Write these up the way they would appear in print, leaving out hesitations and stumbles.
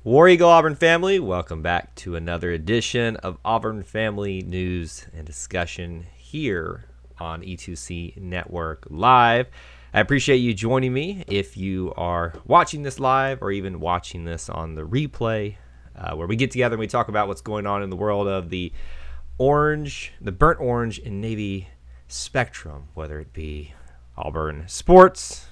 War Eagle Auburn Family, welcome back to another edition of Auburn Family News and Discussion here on E2C Network Live. I appreciate you joining me if you are watching this live or even watching this on the replay, where we get together and we talk about what's going on in the world of the burnt orange and navy spectrum, whether it be Auburn sports,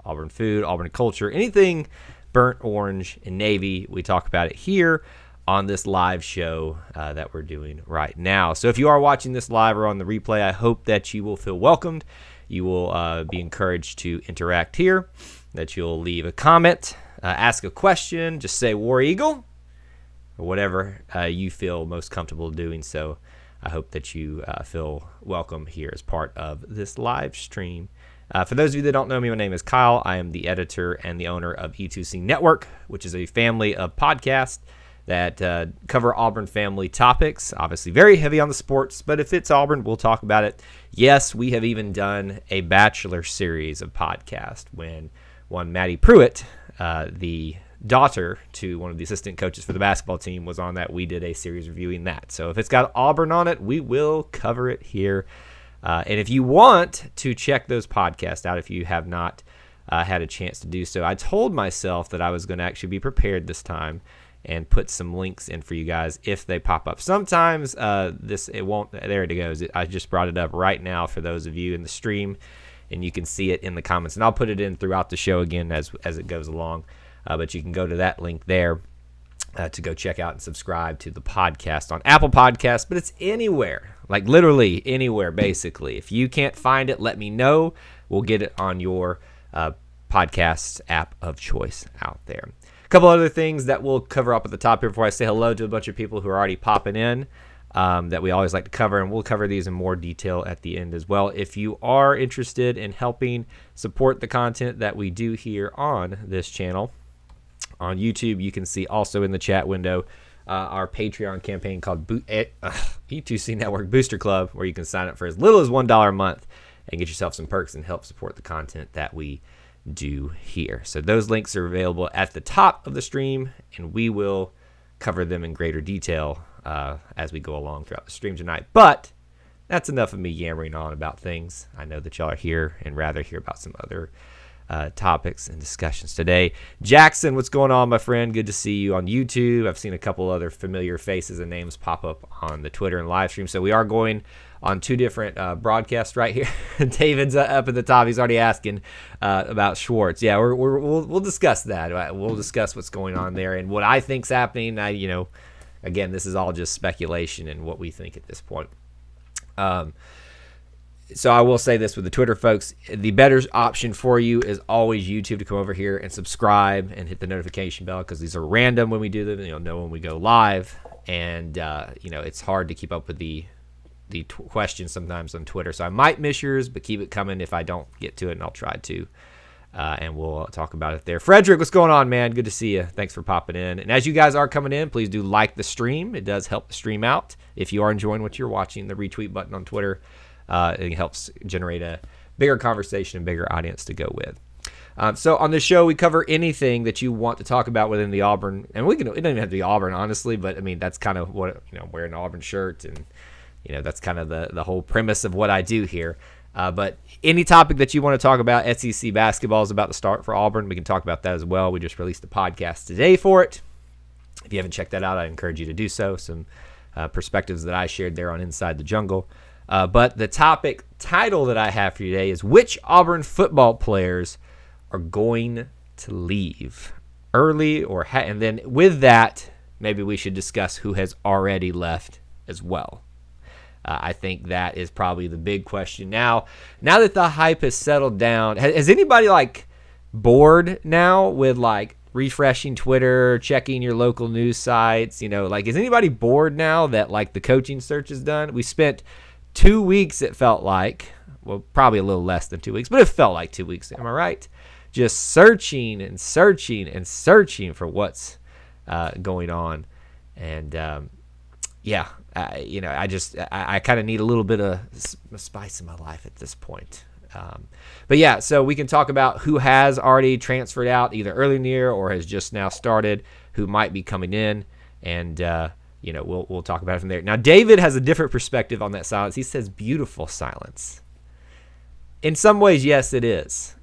Auburn food, Auburn culture, anything burnt orange and navy. We talk about it here on this live show that we're doing right now. So if you are watching this live or on the replay, I hope that you will feel welcomed. You will be encouraged to interact here, that you'll leave a comment, ask a question, just say War Eagle, or whatever you feel most comfortable doing so. I hope that you feel welcome here as part of this live stream. For those of you that don't know me, my name is Kyle. I am the editor and the owner of E2C Network, which is a family of podcasts that cover Auburn family topics. Obviously very heavy on the sports, but if it's Auburn, we'll talk about it. Yes, we have even done a Bachelor series of podcasts when one Maddie Pruitt, the daughter to one of the assistant coaches for the basketball team, was on that. We did a series reviewing that. So if it's got Auburn on it, we will cover it here. And if you want to check those podcasts out, if you have not had a chance to do so, I told myself that I was going to actually be prepared this time and put some links in for you guys if they pop up. Sometimes it won't. There it goes. I just brought it up right now for those of you in the stream, and you can see it in the comments. And I'll put it in throughout the show again as it goes along. But you can go to that link there to go check out and subscribe to the podcast on Apple Podcasts. But it's anywhere, like literally anywhere, basically. If you can't find it, let me know. We'll get it on your podcast app of choice out there. A couple other things that we'll cover up at the top here before I say hello to a bunch of people who are already popping in that we always like to cover, and we'll cover these in more detail at the end as well. If you are interested in helping support the content that we do here on this channel, on YouTube, you can see also in the chat window our Patreon campaign called E2C Network Booster Club, where you can sign up for as little as $1 a month and get yourself some perks and help support the content that we do here. So those links are available at the top of the stream, and we will cover them in greater detail as we go along throughout the stream tonight. But that's enough of me yammering on about things. I know that y'all are here and rather hear about some other topics and discussions today. Jackson, what's going on, my friend? Good to see you on YouTube. I've seen a couple other familiar faces and names pop up on the Twitter and live stream. So we are going on two different broadcasts right here. David's up at the top. He's already asking about Schwartz. Yeah, we'll discuss that. We'll discuss what's going on there and what I think's happening. Again, this is all just speculation and what we think at this point. So I will say this with the Twitter folks, the better option for you is always YouTube, to come over here and subscribe and hit the notification bell, because these are random when we do them. You'll know when we go live, and it's hard to keep up with the questions sometimes on Twitter. So I might miss yours, but keep it coming if I don't get to it, and I'll try to. And we'll talk about it there. Frederick, what's going on, man? Good to see you. Thanks for popping in. And as you guys are coming in, please do like the stream. It does help the stream out. If you are enjoying what you're watching, the retweet button on Twitter, it helps generate a bigger conversation and bigger audience to go with. So on this show, we cover anything that you want to talk about within the Auburn, and it doesn't even have to be Auburn, honestly, but I mean, that's kind of what, wearing an Auburn shirt, and that's kind of the whole premise of what I do here. But any topic that you want to talk about, SEC basketball is about to start for Auburn. We can talk about that as well. We just released a podcast today for it. If you haven't checked that out, I encourage you to do so. Some perspectives that I shared there on Inside the Jungle. But the topic title that I have for you today is which Auburn football players are going to leave early, and then with that, maybe we should discuss who has already left as well. I think that is probably the big question now that the hype has settled down. Has anybody bored now with refreshing Twitter, checking your local news sites? Is anybody bored now that the coaching search is done? We spent 2 weeks, it felt like. Well, probably a little less than 2 weeks, but it felt like 2 weeks. Am I right? Just searching and searching and searching for what's going on. And, I kind of need a little bit of spice in my life at this point. But yeah, so we can talk about who has already transferred out either early in the year or has just now started, who might be coming in, and we'll talk about it from there. Now, David has a different perspective on that silence. He says beautiful silence. In some ways, yes, it is.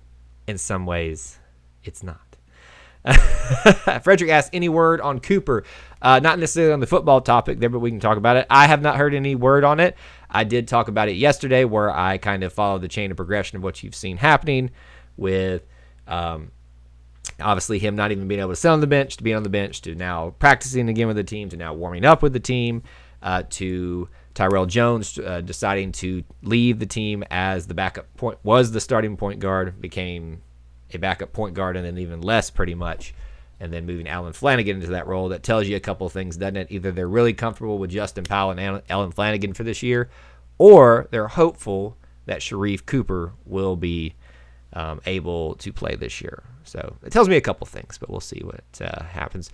In some ways, it's not. Frederick asked, any word on Cooper? Not necessarily on the football topic there, but we can talk about it. I have not heard any word on it. I did talk about it yesterday where I kind of followed the chain of progression of what you've seen happening with obviously him not even being able to sit on the bench, to being on the bench, to now practicing again with the team, to now warming up with the team, to Tyrell Jones deciding to leave the team as the backup point, was the starting point guard, became a backup point guard, and then even less pretty much, and then moving Alan Flanagan into that role. That tells you a couple of things, doesn't it? Either they're really comfortable with Justin Powell and Alan Flanagan for this year, or they're hopeful that Sharif Cooper will be able to play this year. So it tells me a couple things, but we'll see what happens.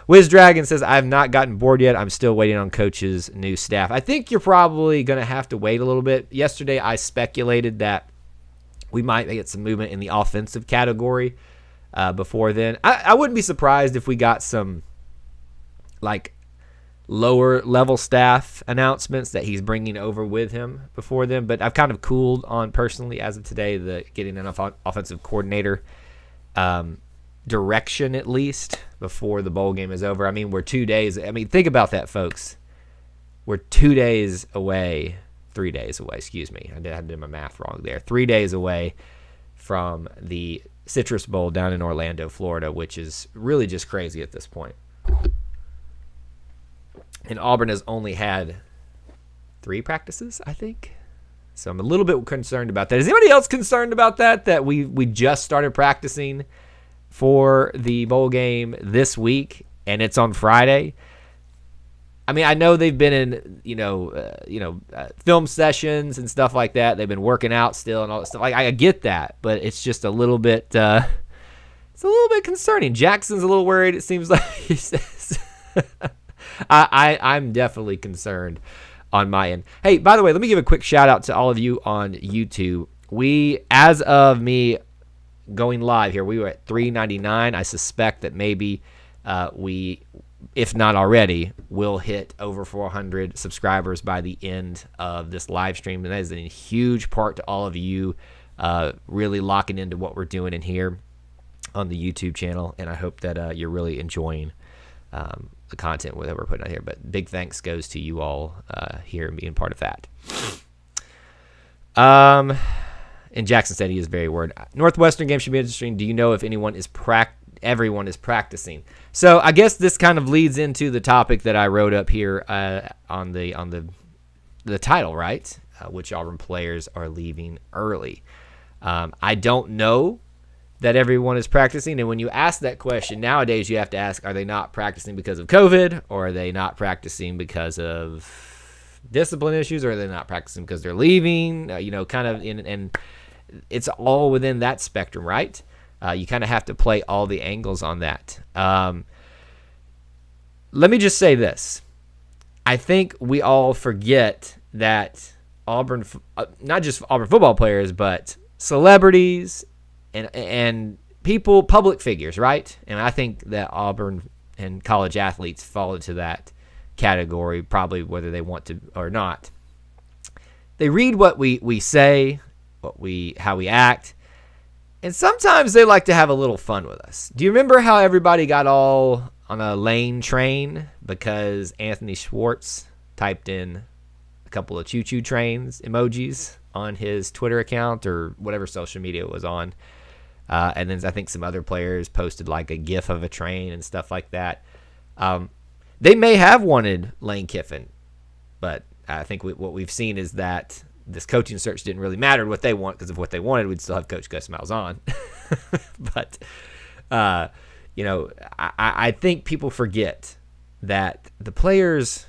Wiz Dragon says, I have not gotten bored yet. I'm still waiting on coach's new staff. I think you're probably going to have to wait a little bit. Yesterday, I speculated that we might get some movement in the offensive category before then. I wouldn't be surprised if we got some like lower level staff announcements that he's bringing over with him before then. But I've kind of cooled on personally as of today the getting an offensive coordinator direction at least before the bowl game is over. I mean, we're 2 days. I mean, think about that, folks. We're 2 days away. 3 days away, excuse me. I did my math wrong there. 3 days away from the Citrus Bowl down in Orlando, Florida, which is really just crazy at this point. And Auburn has only had 3 practices, I think. So I'm a little bit concerned about that. Is anybody else concerned about that? That we just started practicing for the bowl game this week, and it's on Friday. I mean, I know they've been in, film sessions and stuff like that. They've been working out still and all that stuff. Like, I get that, but it's just a little bit, it's a little bit concerning. Jackson's a little worried. It seems like he says. I'm definitely concerned on my end. Hey, by the way, let me give a quick shout out to all of you on YouTube. We, as of me going live here, we were at 399. I suspect that maybe we, if not already, will hit over 400 subscribers by the end of this live stream. And that is a huge part to all of you really locking into what we're doing in here on the YouTube channel. And I hope that you're really enjoying the content that we're putting out here. But big thanks goes to you all here and being part of that. And Jackson said he is very worried. Northwestern game should be interesting. Do you know if everyone is practicing? So I guess this kind of leads into the topic that I wrote up here on the title, right? Which Auburn players are leaving early. I don't know that everyone is practicing. And when you ask that question nowadays, you have to ask, are they not practicing because of COVID, or are they not practicing because of discipline issues, or are they not practicing because they're leaving? Kind of and it's all within that spectrum, right? You kind of have to play all the angles on that. Let me just say this. I think we all forget that Auburn, not just Auburn football players, but celebrities and people, public figures, right? And I think that Auburn and college athletes fall into that category, probably whether they want to or not. They read what we say, how we act, and sometimes they like to have a little fun with us. Do you remember how everybody got all on a lane train because Anthony Schwartz typed in a couple of choo-choo trains emojis on his Twitter account or whatever social media it was on? And then I think some other players posted like a GIF of a train and stuff like that. They may have wanted Lane Kiffin, but I think what we've seen is that this coaching search didn't really matter what they want, because if what they wanted, we'd still have Coach Gus Malzahn. But, I think people forget that the players,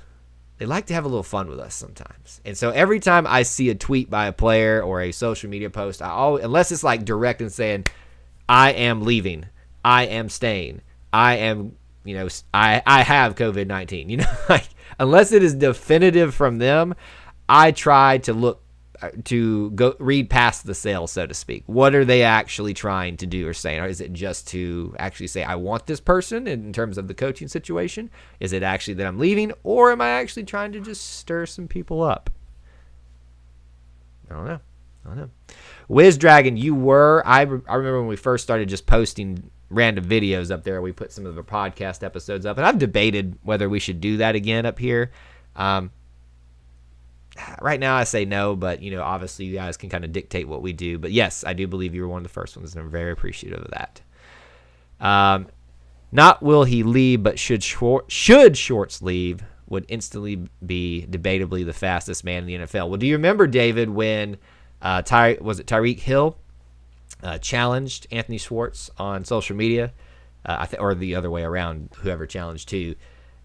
they like to have a little fun with us sometimes. And so every time I see a tweet by a player or a social media post, unless it's like direct and saying, I am leaving, I am staying, I am, I have COVID-19, like unless it is definitive from them, I try to look to go read past the sale, so to speak. What are they actually trying to do or saying? Or is it just to actually say, I want this person in terms of the coaching situation? Is it actually that I'm leaving? Or am I actually trying to just stir some people up? I don't know. Wiz Dragon, I remember when we first started just posting random videos up there. We put some of the podcast episodes up, and I've debated whether we should do that again up here. Right now I say no, but obviously you guys can kind of dictate what we do. But yes, I do believe you were one of the first ones, and I'm very appreciative of that. Not will he leave, but should Shorts leave, would instantly be debatably the fastest man in the NFL. Well, do you remember, David, when Tyreek Hill challenged Anthony Schwartz on social media, or the other way around, whoever challenged too,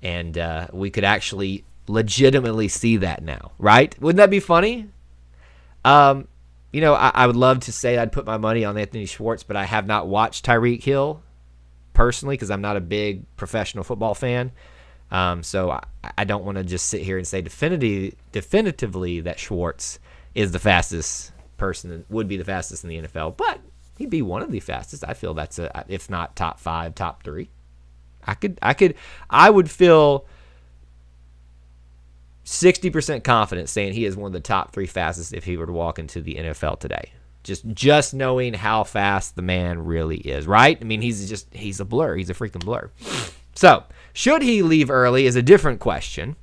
and we could actually legitimately see that now, right? Wouldn't that be funny? I would love to say I'd put my money on Anthony Schwartz, but I have not watched Tyreek Hill personally because I'm not a big professional football fan. So I don't want to just sit here and say definitively that Schwartz is the fastest person and would be the fastest in the NFL, but he'd be one of the fastest. I feel that's if not top 5, top 3. I would feel 60% confident saying he is one of the top 3 fastest if he were to walk into the NFL today. Just knowing how fast the man really is, right? I mean, he's a blur. He's a freaking blur. So, should he leave early is a different question.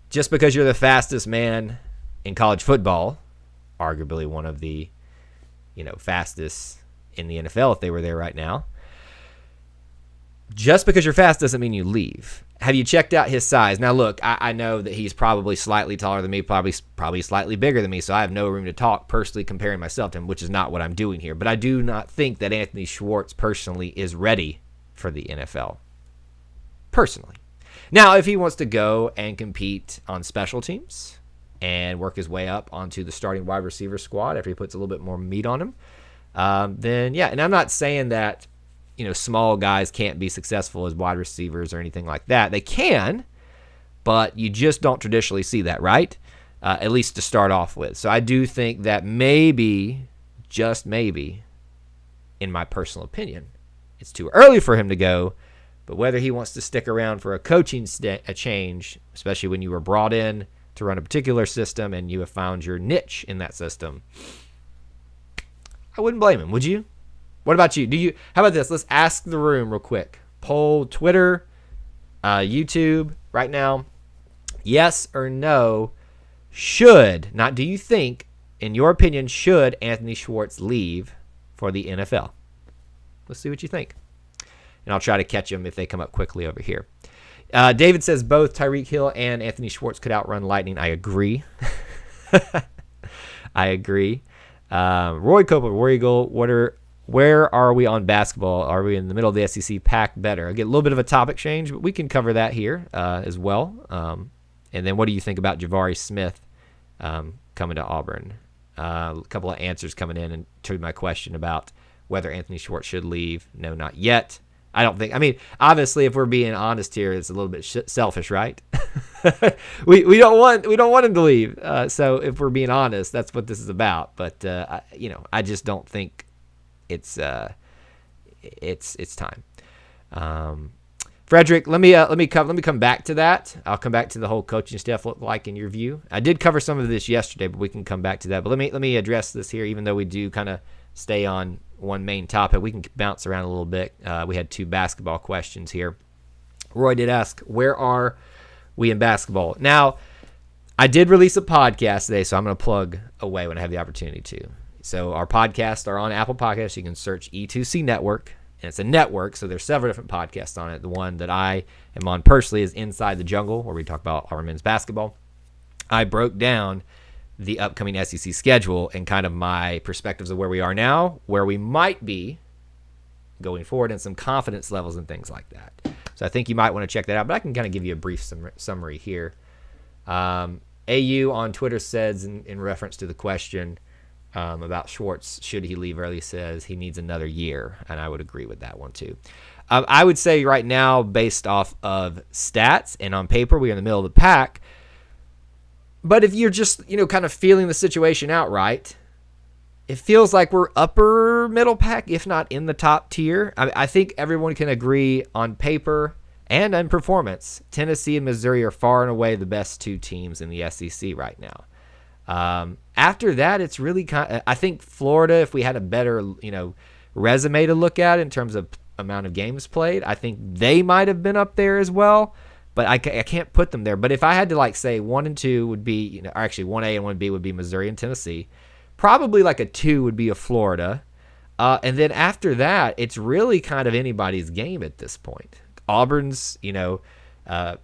Just because you're the fastest man in college football, arguably one of the, fastest in the NFL if they were there right now, just because you're fast doesn't mean you leave. Have you checked out his size? Now, look, I know that he's probably slightly taller than me, probably slightly bigger than me, so I have no room to talk personally comparing myself to him, which is not what I'm doing here. But I do not think that Anthony Schwartz personally is ready for the NFL. Personally. Now, if he wants to go and compete on special teams and work his way up onto the starting wide receiver squad after he puts a little bit more meat on him, then yeah. And I'm not saying that small guys can't be successful as wide receivers or anything like that. They can, but you just don't traditionally see that, right? At least to start off with. So I do think that maybe, just maybe, in my personal opinion, it's too early for him to go. But whether he wants to stick around for a coaching change, especially when you were brought in to run a particular system and you have found your niche in that system, I wouldn't blame him, would you? What about you? How about this? Let's ask the room real quick. Poll Twitter, YouTube right now. Yes or no? Should, not do you think, in your opinion, should Anthony Schwartz leave for the NFL? Let's see what you think. And I'll try to catch them if they come up quickly over here. David says both Tyreek Hill and Anthony Schwartz could outrun Lightning. I agree. I agree. Roy Copeland, War Eagle, where are we on basketball? Are we in the middle of the SEC? Pack better. I get a little bit of a topic change, but we can cover that here as well. And then what do you think about Jabari Smith coming to Auburn? A couple of answers coming in and to my question about whether Anthony Schwartz should leave. No, not yet. I don't think. I mean, obviously, if we're being honest here, it's a little bit selfish, right? we don't want him to leave. So if we're being honest, that's what this is about. But I just don't think it's time. Frederick, let me come back to that. I'll come back to the whole coaching staff look like in your view. I did cover some of this yesterday, but we can come back to that. But let me address this here, even though we do kind of stay on one main topic. We can bounce around a little bit. We had 2 basketball questions here. Roy did ask, where are we in basketball? Now, I did release a podcast today, so I'm going to plug away when I have the opportunity to. So our podcasts are on Apple Podcasts. You can search E2C Network, and it's a network, so there's several different podcasts on it. The one that I am on personally is Inside the Jungle, where we talk about Auburn men's basketball. I broke down the upcoming SEC schedule and kind of my perspectives of where we are now, where we might be going forward, and some confidence levels and things like that. So I think you might want to check that out, but I can kind of give you a brief summary here. AU on Twitter says, in reference to the question about Schwartz, should he leave early, says he needs another year, and I would agree with that one too. I would say right now, based off of stats and on paper, we're in the middle of the pack. But if you're just, kind of feeling the situation outright, it feels like we're upper middle pack, if not in the top tier. I think everyone can agree on paper and on performance. Tennessee and Missouri are far and away the best two teams in the SEC right now. After that, it's really I think Florida, if we had a better, resume to look at in terms of amount of games played, I think they might have been up there as well. But I can't put them there. But if I had to say 1 and 2 would be, or actually 1A and 1B would be Missouri and Tennessee. Probably a 2 would be a Florida. And then after that, it's really kind of anybody's game at this point. Auburn's, had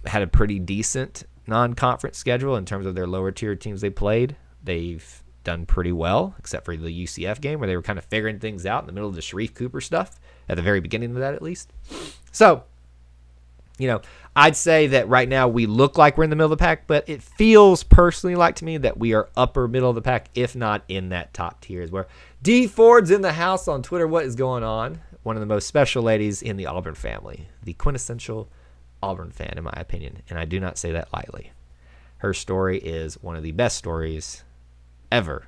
a pretty decent non-conference schedule in terms of their lower tier teams they played. They've done pretty well, except for the UCF game where they were kind of figuring things out in the middle of the Sharif Cooper stuff, at the very beginning of that at least. So, I'd say that right now we look like we're in the middle of the pack, but it feels personally like to me that we are upper middle of the pack, if not in that top tier as well. D Ford's in the house on Twitter. What is going on? One of the most special ladies in the Auburn family, the quintessential Auburn fan, in my opinion, and I do not say that lightly. Her story is one of the best stories ever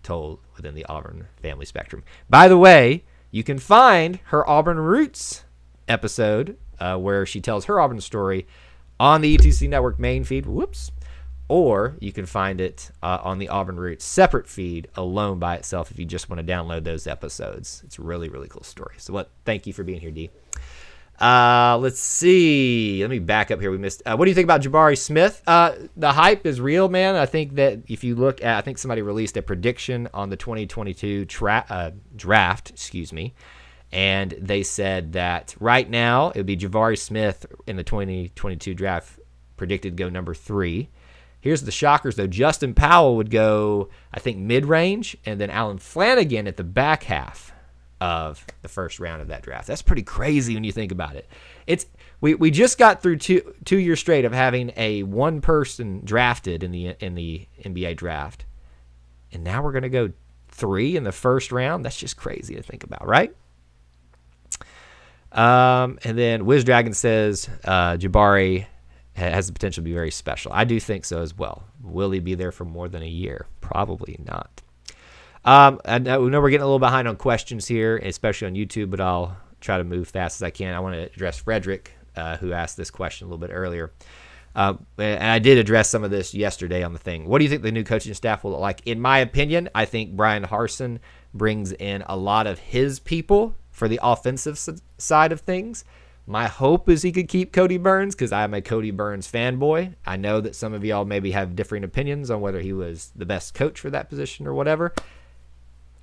told within the Auburn family spectrum. By the way, you can find her Auburn Roots episode where she tells her Auburn story on the E2C Network main feed. Whoops. Or you can find it on the Auburn Roots separate feed alone by itself if you just want to download those episodes. It's a really, really cool story. So thank you for being here, D. Let's see. Let me back up here. We missed. What do you think about Jabari Smith? The hype is real, man. I think that if you look at, I think somebody released a prediction on the 2022 draft, and they said that right now it would be Jabari Smith in the 2022 draft predicted to go number 3. Here's the shockers, though. Justin Powell would go, I think, mid-range, and then Alan Flanagan at the back half of the first round of that draft. That's pretty crazy when you think about it. We just got through two years straight of having a one person drafted in the NBA draft, and now we're going to go 3 in the first round. That's just crazy to think about, right? And then Wiz Dragon says Jabari has the potential to be very special. I do think so as well. Will he be there for more than a year? Probably not. I know we're getting a little behind on questions here, especially on YouTube, but I'll try to move fast as I can. I want to address Frederick, who asked this question a little bit earlier. And I did address some of this yesterday on the thing. What do you think the new coaching staff will look like? In my opinion, I think Brian Harsin brings in a lot of his people for the offensive side of things. My hope is he could keep Cody Burns because I'm a Cody Burns fanboy. I know that some of y'all maybe have differing opinions on whether he was the best coach for that position or whatever.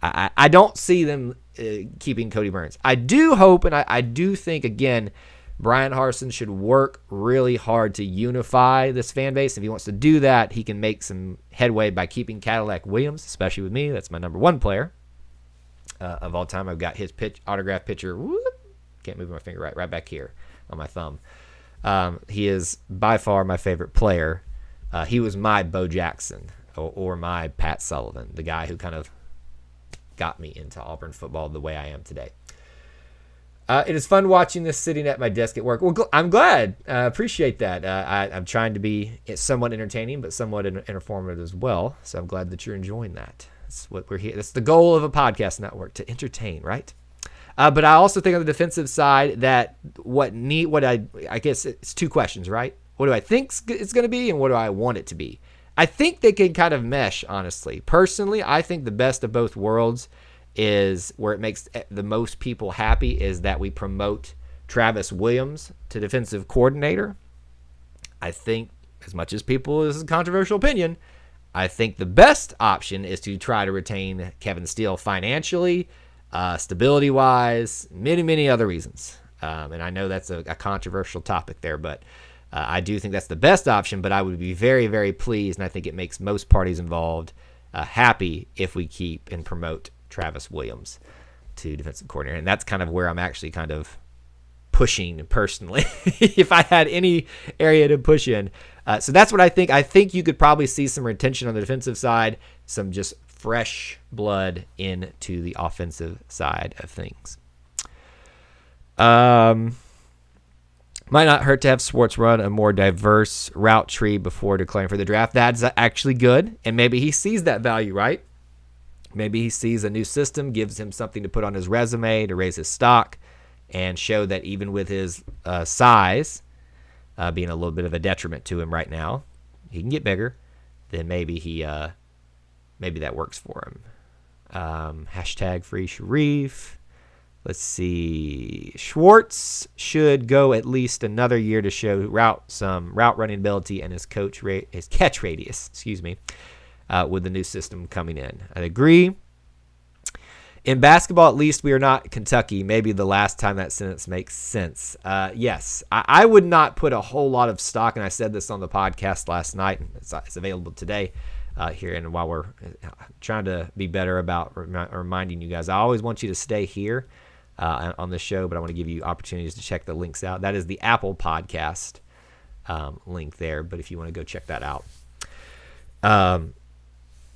I don't see them keeping Cody Burns. I do hope, and I do think, again, Brian Harsin should work really hard to unify this fan base. If he wants to do that, he can make some headway by keeping Cadillac Williams, especially with me. That's my number 1 player of all time. I've got his autograph picture. Can't move my finger right back here on my thumb. He is by far my favorite player. He was my Bo Jackson or my Pat Sullivan, the guy who kind of got me into Auburn football the way I am today. It is fun watching this sitting at my desk at work. Well, I'm glad. Appreciate that. I'm trying to be somewhat entertaining, but somewhat informative as well. So I'm glad that you're enjoying that. That's what we're here. That's the goal of a podcast network, to entertain, right? But I also think on the defensive side that I guess it's 2 questions, right? What do I think it's going to be, and what do I want it to be? I think they can kind of mesh, honestly. Personally, I think the best of both worlds is where it makes the most people happy is that we promote Travis Williams to defensive coordinator. I think, as much as this is a controversial opinion, I think the best option is to try to retain Kevin Steele financially, stability-wise, many, many other reasons. And I know that's a controversial topic there, but I do think that's the best option, but I would be very, very pleased, and I think it makes most parties involved happy if we keep and promote Travis Williams to defensive coordinator. And that's kind of where I'm actually kind of pushing personally, if I had any area to push in. So that's what I think. I think you could probably see some retention on the defensive side, some just fresh blood into the offensive side of things. Might not hurt to have Schwartz run a more diverse route tree before declaring for the draft. That's actually good, and maybe he sees that value, right? Maybe he sees a new system, gives him something to put on his resume to raise his stock and show that even with his size being a little bit of a detriment to him right now, he can get bigger. Then maybe maybe that works for him. Hashtag free Sharif. Let's see. Schwartz should go at least another year to show some route running ability and his catch radius. With the new system coming in. I agree. In basketball, at least we are not Kentucky. Maybe the last time that sentence makes sense. Yes, I would not put a whole lot of stock, and I said this on the podcast last night, and it's available today here. And while we're trying to be better about reminding you guys, I always want you to stay here on the show, but I want to give you opportunities to check the links out. That is the Apple Podcast link there, but if you want to go check that out.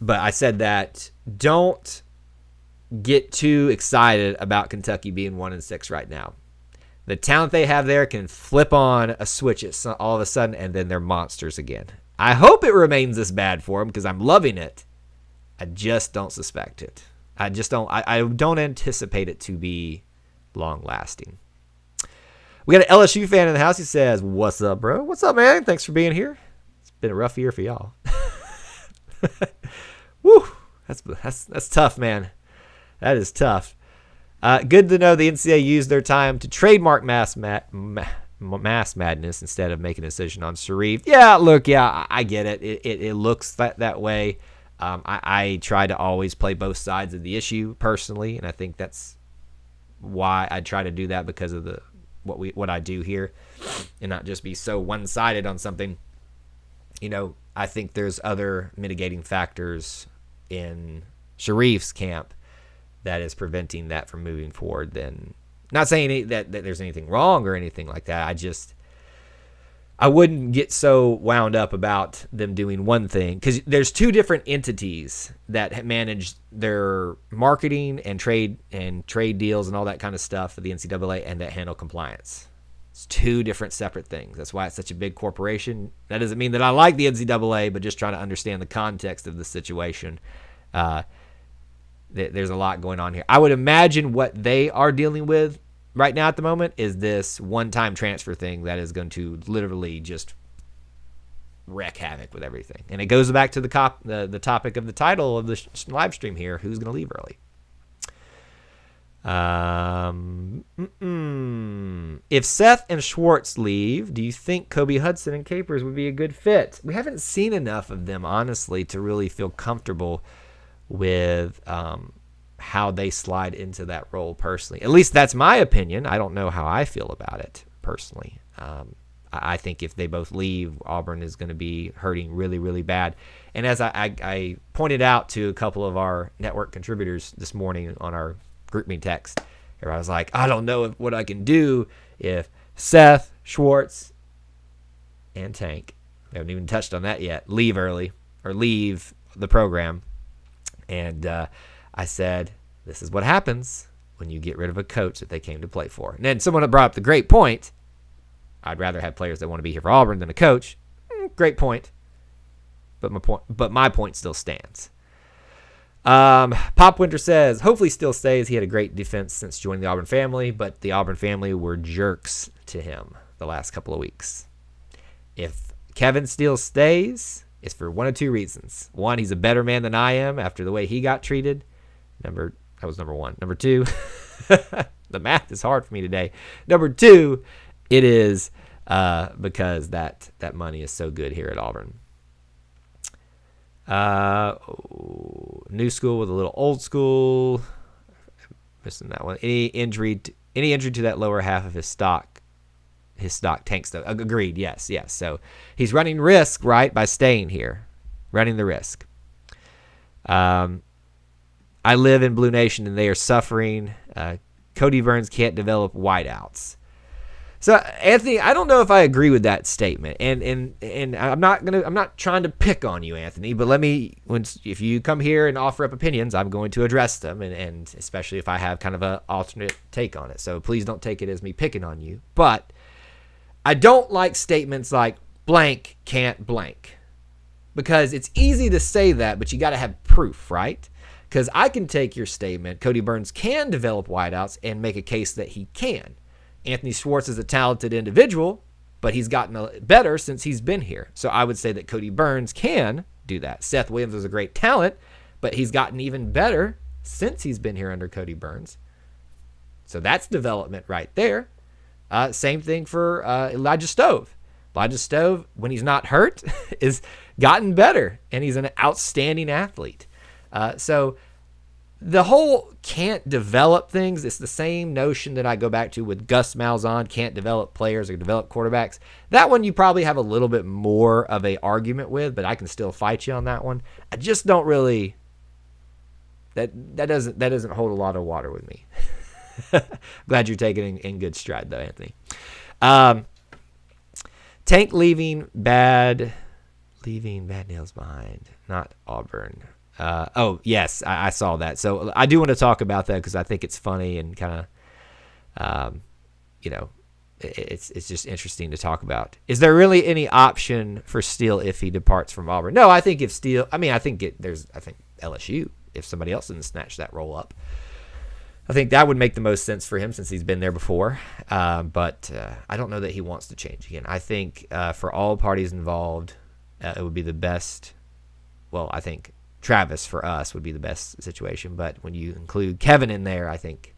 But I said that don't get too excited about Kentucky being 1-6 right now. The talent they have there can flip on a switch all of a sudden, and then they're monsters again. I hope it remains this bad for them because I'm loving it. I just don't suspect it. I don't anticipate it to be long lasting. We got an LSU fan in the house. He says, "What's up, bro? What's up, man? Thanks for being here. It's been a rough year for y'all." Woo, that's tough, man. That is tough. Good to know the NCAA used their time to trademark mass madness instead of making a decision on Sharif. Yeah, look, I get it. It looks that way. I try to always play both sides of the issue personally, and I think that's why I try to do that because of what I do here, and not just be so one-sided on something. I think there's other mitigating factors in Sharif's camp that is preventing that from moving forward. Then, not saying that there's anything wrong or anything like that. I wouldn't get so wound up about them doing one thing because there's two different entities that manage their marketing and trade deals and all that kind of stuff for the NCAA and that handle compliance. It's two different separate things. That's why it's such a big corporation. That doesn't mean that I like the NCAA, but just trying to understand the context of the situation. There's a lot going on here. I would imagine what they are dealing with right now at the moment is this one-time transfer thing that is going to literally just wreak havoc with everything. And it goes back to the topic of the title of the live stream here, who's going to leave early. If Seth and Schwartz leave, do you think Kobe Hudson and Capers would be a good fit? We haven't seen enough of them, honestly, to really feel comfortable with how they slide into that role personally. At least that's my opinion. I don't know how I feel about it personally. I think if they both leave, Auburn is going to be hurting really, really bad. And as I pointed out to a couple of our network contributors this morning on our group me text, I was like, I don't know what I can do if Seth, Schwartz, and Tank, I haven't even touched on that yet, leave early or leave the program. And I said, this is what happens when you get rid of a coach that they came to play for. And then someone brought up the great point. I'd rather have players that want to be here for Auburn than a coach. Great point. But my point still stands. Pop Winter says, hopefully still stays. He had a great defense since joining the Auburn family, but the Auburn family were jerks to him the last couple of weeks. If Kevin Steele stays, it's for one of two reasons. One, he's a better man than I am after the way he got treated. That was number one. Number two, the math is hard for me today. Number two, it is because that money is so good here at Auburn. New school with a little old school. Missing that one. Any injury to that lower half of his stock tanks. Agreed. Yes. So he's running risk, right, by staying here, running the risk. I live in Blue Nation and they are suffering. Cody Burns can't develop wideouts. So Anthony, I don't know if I agree with that statement, and I'm not trying to pick on you, Anthony, but if you come here and offer up opinions, I'm going to address them, and especially if I have kind of an alternate take on it. So please don't take it as me picking on you. But I don't like statements like blank can't blank, because it's easy to say that, but you got to have proof, right? Because I can take your statement, Cody Burns can develop wideouts, and make a case that he can. Anthony Schwartz is a talented individual, but he's gotten better since he's been here. So I would say that Cody Burns can do that. Seth Williams was a great talent, but he's gotten even better since he's been here under Cody Burns. So that's development right there. Same thing for Elijah Stove. Elijah Stove, when he's not hurt, is gotten better, and he's an outstanding athlete. So the whole can't develop things, it's the same notion that I go back to with Gus Malzahn, can't develop players or develop quarterbacks. That one you probably have a little bit more of a argument with, but I can still fight you on that one. I just don't really, that doesn't hold a lot of water with me. Glad you're taking it in good stride though, Anthony. Tank leaving bad nails behind, not Auburn. Yes, I saw that. So I do want to talk about that because I think it's funny and kind of, it's just interesting to talk about. Is there really any option for Steele if he departs from Auburn? No, I think if Steele, I think LSU, if somebody else didn't snatch that role up, I think that would make the most sense for him since he's been there before. But I don't know that he wants to change again. I think for all parties involved, it would be the best. Well, I think Travis for us would be the best situation. But when you include Kevin in there, I think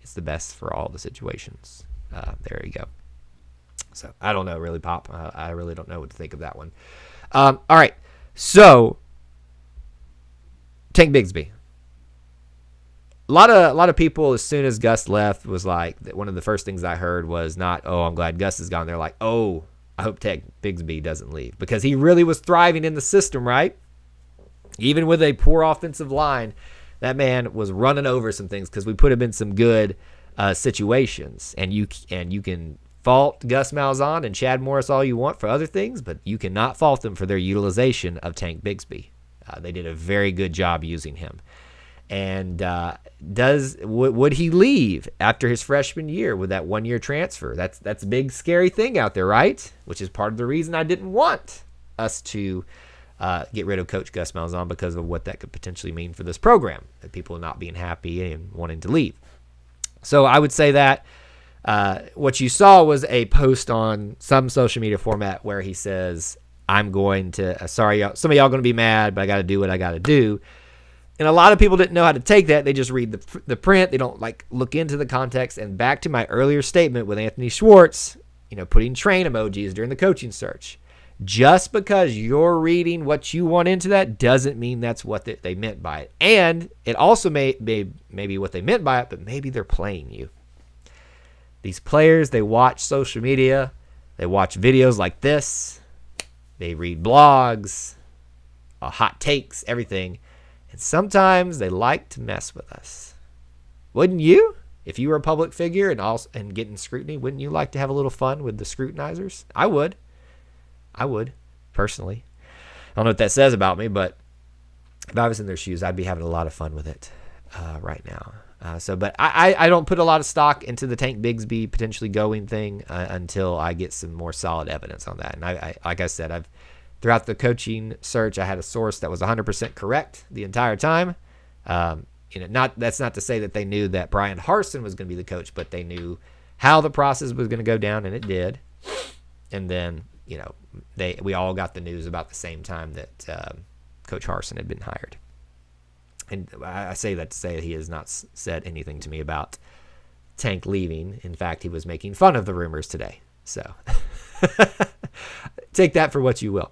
it's the best for all the situations. There you go. So I don't know, really, Pop. I really don't know what to think of that one. All right. So Tank Bigsby. A lot of people, as soon as Gus left, was like, one of the first things I heard was not, oh, I'm glad Gus is gone. They're like, oh, I hope Tank Bigsby doesn't leave, because he really was thriving in the system, right? Even with a poor offensive line, that man was running over some things because we put him in some good situations. And you can fault Gus Malzahn and Chad Morris all you want for other things, but you cannot fault them for their utilization of Tank Bigsby. They did a very good job using him. And would he leave after his freshman year with that 1-year transfer? That's a big scary thing out there, right? Which is part of the reason I didn't want us to get rid of Coach Gus Malzahn, because of what that could potentially mean for this program, and people not being happy and wanting to leave. So I would say that what you saw was a post on some social media format where he says, I'm going to, sorry, some of y'all going to be mad, but I got to do what I got to do. And a lot of people didn't know how to take that. They just read the print. They don't look into the context. And back to my earlier statement with Anthony Schwartz, putting train emojis during the coaching search. Just because you're reading what you want into that doesn't mean that's what they meant by it. And it also may be what they meant by it, but maybe they're playing you. These players, they watch social media. They watch videos like this. They read blogs, hot takes, everything. And sometimes they like to mess with us. Wouldn't you? If you were a public figure and getting scrutiny, wouldn't you like to have a little fun with the scrutinizers? I would, personally. I don't know what that says about me, but if I was in their shoes, I'd be having a lot of fun with it right now. But I don't put a lot of stock into the Tank Bigsby potentially going thing until I get some more solid evidence on that. And I like I said, throughout the coaching search, I had a source that was 100% correct the entire time. That's not to say that they knew that Brian Harsin was going to be the coach, but they knew how the process was going to go down, and it did. And then, we all got the news about the same time that Coach Harsin had been hired. And I say that to say that he has not said anything to me about Tank leaving. In fact, he was making fun of the rumors today. So take that for what you will.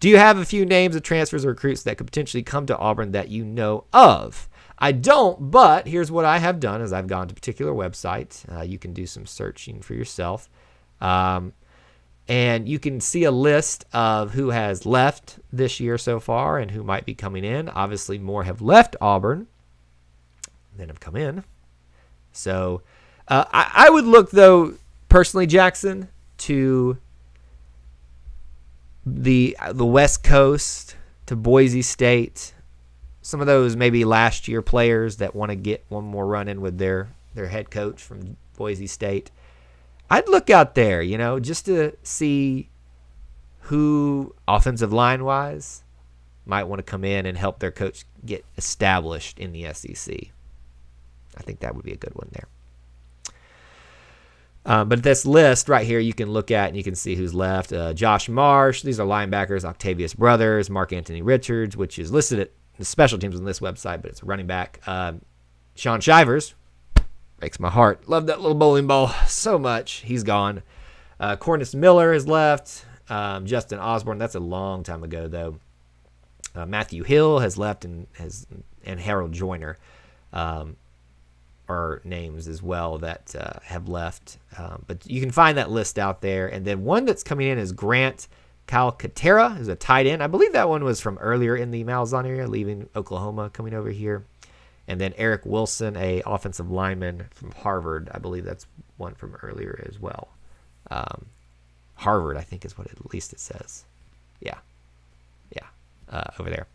Do you have a few names of transfers or recruits that could potentially come to Auburn that you know of? I don't, but here's what I have done is I've gone to a particular website. You can do some searching for yourself. And you can see a list of who has left this year so far and who might be coming in. Obviously, more have left Auburn than have come in. So I would look, though, personally, Jackson, to the West Coast, to Boise State, some of those maybe last year players that want to get one more run in with their head coach from Boise State. I'd look out there, just to see who offensive line wise might want to come in and help their coach get established in the SEC. I think that would be a good one there. But this list right here, you can look at and you can see who's left. Josh Marsh, these are linebackers. Octavius Brothers, Mark Anthony Richards, which is listed at the special teams on this website, but it's a running back. Sean Shivers, breaks my heart. Love that little bowling ball so much. He's gone. Cornus Miller is left. Justin Osborne, that's a long time ago though. Matthew Hill has left, and Harold Joyner are names as well that have left. But you can find that list out there. And then one that's coming in is Grant Calcaterra, who's a tight end. I believe that one was from earlier in the Malzahn area, leaving Oklahoma, coming over here. And then Eric Wilson, a offensive lineman from Harvard. I believe that's one from earlier as well. Harvard, I think is what at least it says. Yeah. Over there.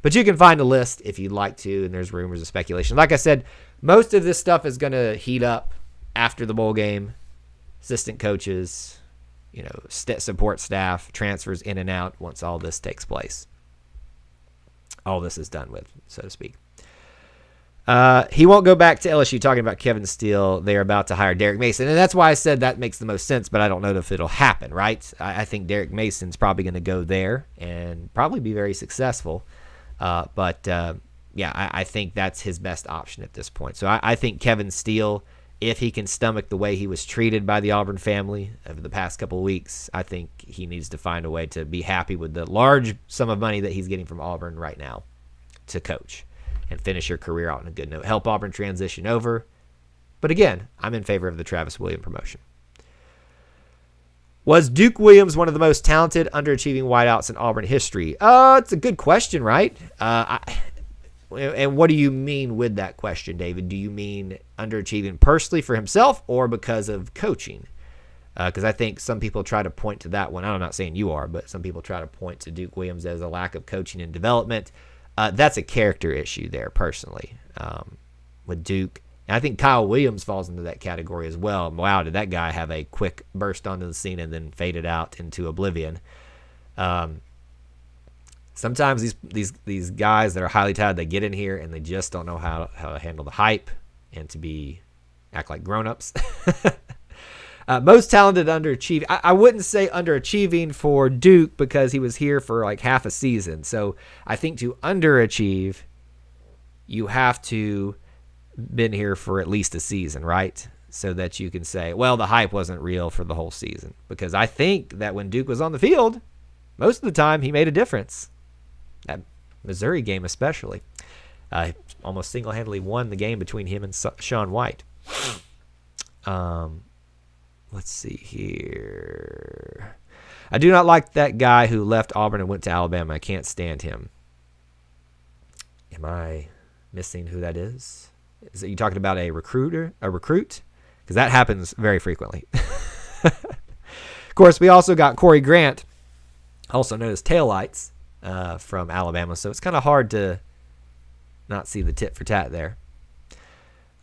But you can find a list if you'd like to, and there's rumors of speculation. Like I said, most of this stuff is going to heat up after the bowl game. Assistant coaches, support staff, transfers in and out once all this takes place. All this is done with, so to speak. He won't go back to LSU. Talking about Kevin Steele, they're about to hire Derek Mason, and that's why I said that makes the most sense, but I don't know if it'll happen, right? I think Derek Mason's probably going to go there and probably be very successful, but I think that's his best option at this point. So I think Kevin Steele, if he can stomach the way he was treated by the Auburn family over the past couple of weeks, I think he needs to find a way to be happy with the large sum of money that he's getting from Auburn right now to coach and finish your career out on a good note. Help Auburn transition over. But again, I'm in favor of the Travis Williams promotion. Was Duke Williams one of the most talented, underachieving wideouts in Auburn history? It's a good question, right? And what do you mean with that question, David? Do you mean underachieving personally for himself or because of coaching? Because I think some people try to point to that one. I'm not saying you are, but some people try to point to Duke Williams as a lack of coaching and development. That's a character issue there, personally, with Duke. And I think Kyle Williams falls into that category as well. Wow, did that guy have a quick burst onto the scene and then faded out into oblivion. Sometimes these guys that are highly talented, they get in here and they just don't know how to handle the hype and to act like grown-ups. Most talented underachieving. I wouldn't say underachieving for Duke because he was here for like half a season. So I think to underachieve, you have to been here for at least a season, right? So that you can say, well, the hype wasn't real for the whole season. Because I think that when Duke was on the field, most of the time he made a difference. That Missouri game especially. Almost single-handedly won the game between him and Sean White. Let's see here. I do not like that guy who left Auburn and went to Alabama. I can't stand him. Am I missing who that is? Is it you talking about a recruit? Because that happens very frequently. Of course, we also got Corey Grant, also known as Taillights, from Alabama. So it's kind of hard to not see the tit for tat there.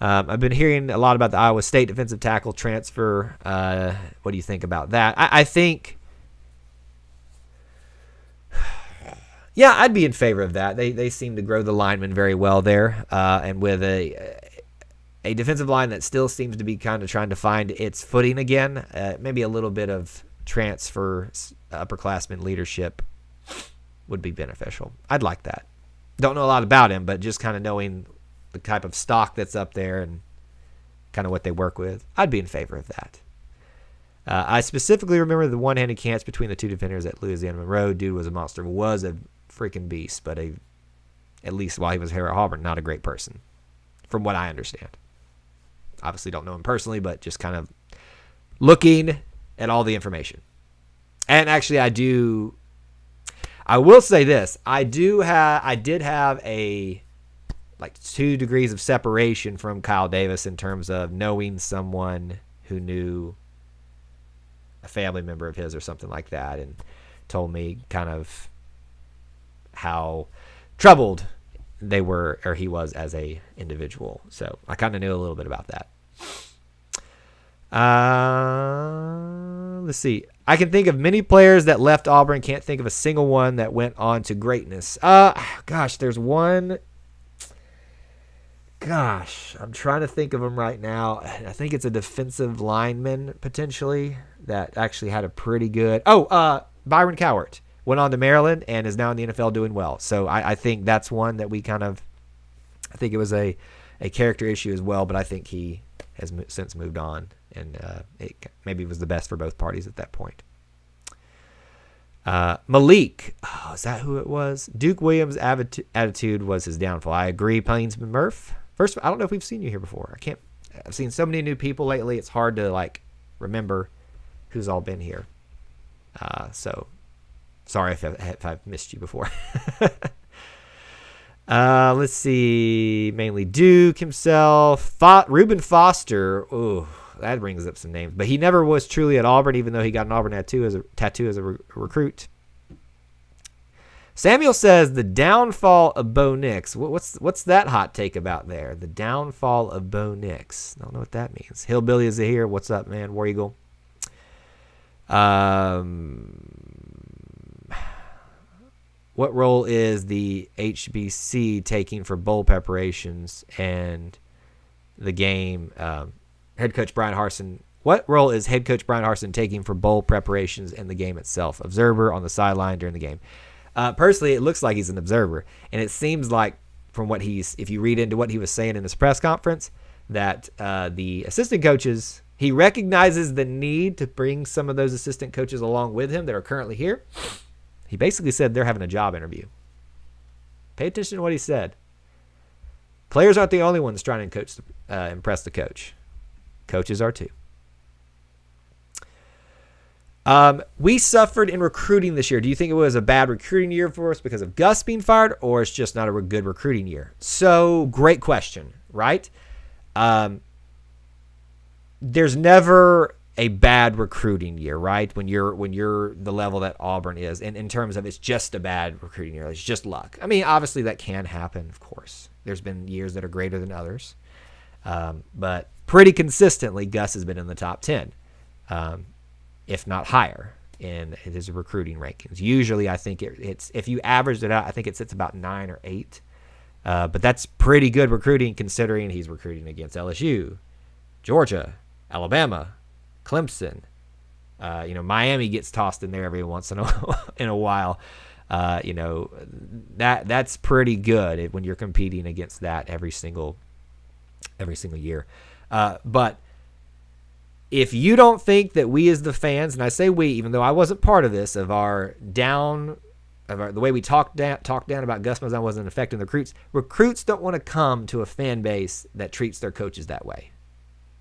I've been hearing a lot about the Iowa State defensive tackle transfer. What do you think about that? I think, yeah, I'd be in favor of that. They seem to grow the linemen very well there, and with a defensive line that still seems to be kind of trying to find its footing again. Maybe a little bit of transfer upperclassmen leadership would be beneficial. I'd like that. Don't know a lot about him, but just kind of knowing the type of stock that's up there and kind of what they work with, I'd be in favor of that. I specifically remember the one-handed cants between the two defenders at Louisiana Monroe. Dude was a monster, was a freaking beast, but at least while he was here at Auburn, not a great person, from what I understand. Obviously don't know him personally, but just kind of looking at all the information. And actually I will say this. I did have a 2 degrees of separation from Kyle Davis in terms of knowing someone who knew a family member of his or something like that, and told me kind of how troubled they were, or he was, as a individual. So I kind of knew a little bit about that. Let's see. I can think of many players that left Auburn. Can't think of a single one that went on to greatness. Gosh, there's one. Gosh, I'm trying to think of him right now. I think it's a defensive lineman, potentially, that actually had a pretty good... Byron Cowart went on to Maryland and is now in the NFL doing well. So I think that's one that we kind of... I think it was a character issue as well, but I think he has since moved on. And maybe it was the best for both parties at that point. Malik. Oh, is that who it was? Duke Williams' attitude was his downfall. I agree, Plainsman Murph. First, I don't know if we've seen you here before. I've seen so many new people lately. It's hard to remember who's all been here. So sorry if I've missed you before. Let's see. Mainly Duke himself. Reuben Foster. Ooh, that brings up some names. But he never was truly at Auburn, even though he got an Auburn tattoo as a recruit. Samuel says the downfall of Bo Nix. What's that hot take about there? The downfall of Bo Nix. I don't know what that means. Hillbilly is here. What's up, man? War Eagle. What role is the HBC taking for bowl preparations and the game? Head coach Brian Harsin. What role is head coach Brian Harsin taking for bowl preparations and the game itself? Observer on the sideline during the game. Personally, it looks like he's an observer, and it seems like from if you read into what he was saying in his press conference, that the assistant coaches, he recognizes the need to bring some of those assistant coaches along with him that are currently here. He basically said they're having a job interview. Pay attention to what he said. Players aren't the only ones trying to impress the coach. Coaches are too. We suffered in recruiting this year. Do you think it was a bad recruiting year for us because of Gus being fired, or it's just not a good recruiting year? So, great question, right? There's never a bad recruiting year, right? When you're the level that Auburn is, and in terms of it's just a bad recruiting year, it's just luck. I mean, obviously that can happen, of course. There's been years that are greater than others, but pretty consistently, Gus has been in the top 10. If not higher in his recruiting rankings. Usually I think it's if you averaged it out, I think it sits about 9 or 8. But that's pretty good recruiting considering he's recruiting against LSU, Georgia, Alabama, Clemson. Miami gets tossed in there every once in a while. That's pretty good when you're competing against that every single year. But if you don't think that we as the fans, and I say we, even though I wasn't part of this, the way we talked down about Gus Malzahn wasn't affecting the recruits. Recruits don't want to come to a fan base that treats their coaches that way.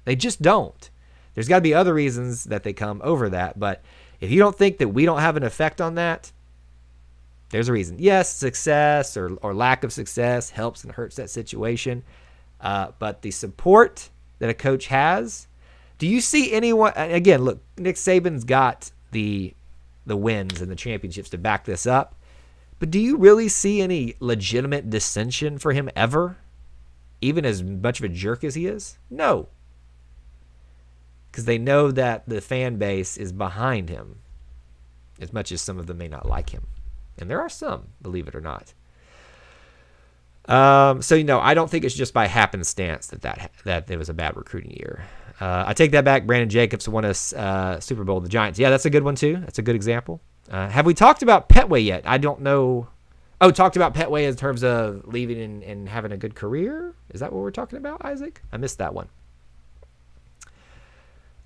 They just don't. There's got to be other reasons that they come over that. But if you don't think that we don't have an effect on that, there's a reason. Yes, success or lack of success helps and hurts that situation. But the support that a coach has. Do you see anyone? Again, look, Nick Saban's got the wins and the championships to back this up. But do you really see any legitimate dissension for him ever? Even as much of a jerk as he is? No. Because they know that the fan base is behind him, as much as some of them may not like him. And there are some, believe it or not. I don't think it's just by happenstance that it was a bad recruiting year. I take that back. Brandon Jacobs won us Super Bowl with the Giants. Yeah, that's a good one too. That's a good example. Have we talked about Petway yet? I don't know. Oh, talked about Petway in terms of leaving and having a good career? Is that what we're talking about, Isaac? I missed that one.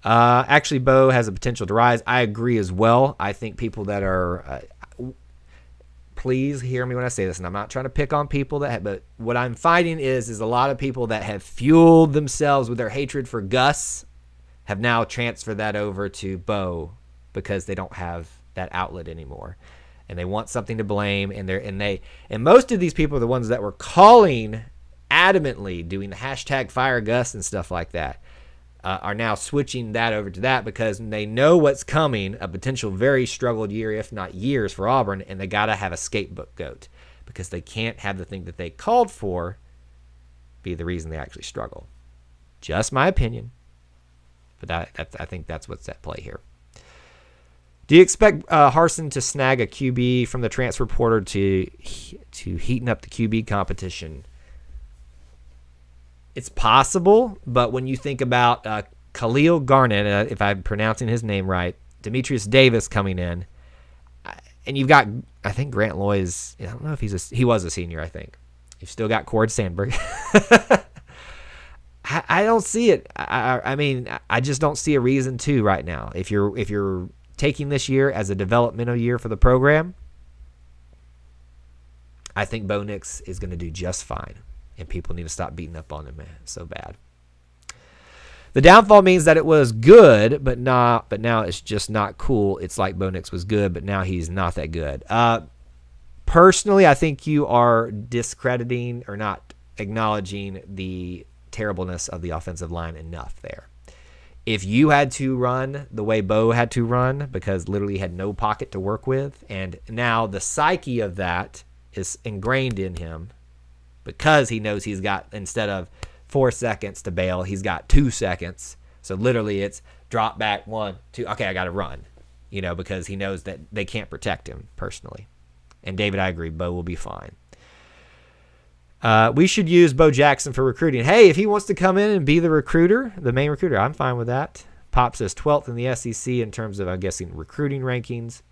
Actually, Bo has a potential to rise. I agree as well. I think people that are... please hear me when I say this, and I'm not trying to pick on people but what I'm finding is a lot of people that have fueled themselves with their hatred for Gus have now transferred that over to Bo because they don't have that outlet anymore, and they want something to blame. And most of these people are the ones that were calling adamantly, doing the hashtag fire Gus and stuff like that. Are now switching that over to that because they know what's coming, a potential very struggled year, if not years, for Auburn, and they got to have a scapegoat because they can't have the thing that they called for be the reason they actually struggle. Just my opinion, but I think that's what's at play here. Do you expect Harsin to snag a QB from the transfer portal to heaten up the QB competition? It's possible, but when you think about Khalil Garnett, if I'm pronouncing his name right, Demetrius Davis coming in, and you've got, I think Grant Loy is, I don't know if he was a senior, I think. You've still got Cord Sandberg. I don't see it. I mean, I just don't see a reason to right now. If you're taking this year as a developmental year for the program, I think Bo Nix is going to do just fine, and people need to stop beating up on him, man. It's so bad. The downfall means that it was good, but now it's just not cool. It's like Bo Nix was good, but now he's not that good. Personally, I think you are discrediting or not acknowledging the terribleness of the offensive line enough there. If you had to run the way Bo had to run, because literally had no pocket to work with, and now the psyche of that is ingrained in him because he knows he's got, instead of 4 seconds to bail, he's got 2 seconds. So literally it's drop back 1, 2. Okay, I got to run, because he knows that they can't protect him personally. And David, I agree, Bo will be fine. We should use Bo Jackson for recruiting. Hey, if he wants to come in and be the recruiter, the main recruiter, I'm fine with that. Pop says 12th in the SEC in terms of, I'm guessing, recruiting rankings.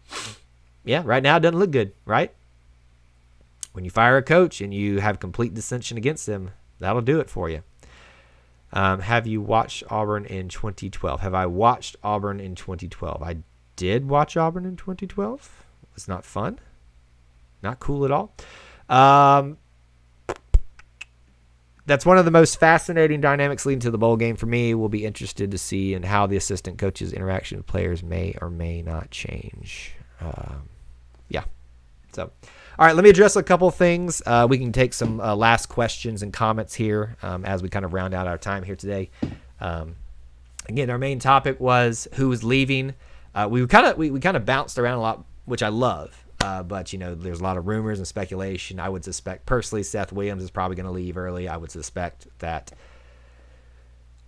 Yeah, right now it doesn't look good, right? When you fire a coach and you have complete dissension against him, that'll do it for you. Have you watched Auburn in 2012? Have I watched Auburn in 2012? I did watch Auburn in 2012. It was not fun. Not cool at all. That's one of the most fascinating dynamics leading to the bowl game for me. We'll be interested to see and how the assistant coach's interaction with players may or may not change. Yeah. So, all right, let me address a couple things. We can take some last questions and comments here as we kind of round out our time here today. Again, our main topic was who was leaving. We kind of bounced around a lot, which I love. But, there's a lot of rumors and speculation. I would suspect, personally, Seth Williams is probably going to leave early. I would suspect that.